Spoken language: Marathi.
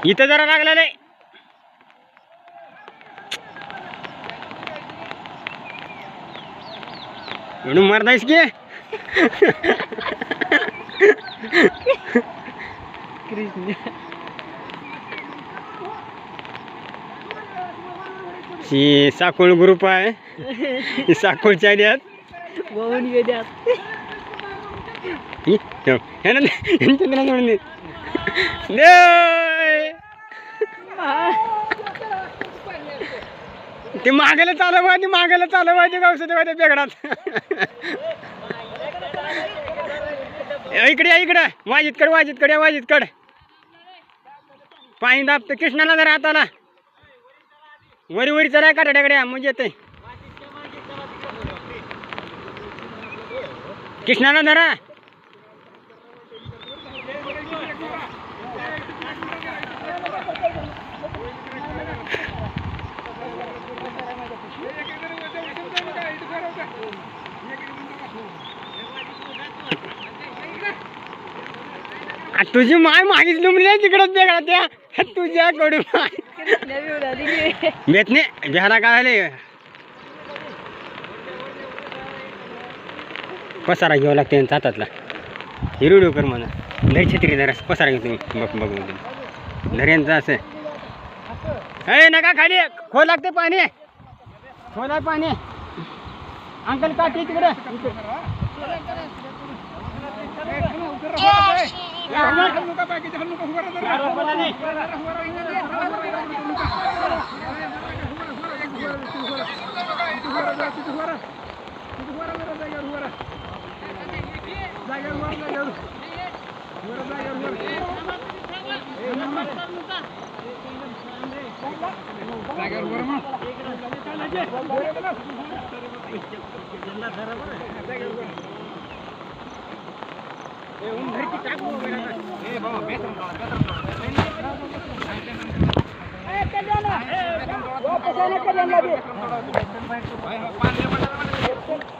इथं जरा लागला नाही. म्हणून मारतायस की ही साकोळ ग्रुप आहे. ही साकोळच्या आल्यात ते मागायला चालू पाहिजे, मागायला चालू पाहिजे गावसाच्या बेगडात. इकडे या, इकडे वाजितकड, वाजितकड या, वाजितकड पाणी दाबतं. कृष्णाला जरा हाताला वरी वरी चला काटाड्याकडे म्हणजे येते. कृष्णाला धरा. तुझी माय मागीच लुमली आहे तिकडच बेगडा त्या तुझ्याकडून बेत नाही घ्यायला काय आले. पसारा घ्यावा लागते हातातला. हिरोडो कर म्हणा लय छत्री जरा पसारा घेतो बघ बघ धऱ्यांचं असं. हे नका खाली खोल लागते पाणी, खोल आहे पाणी. अंकल काठी तिकडे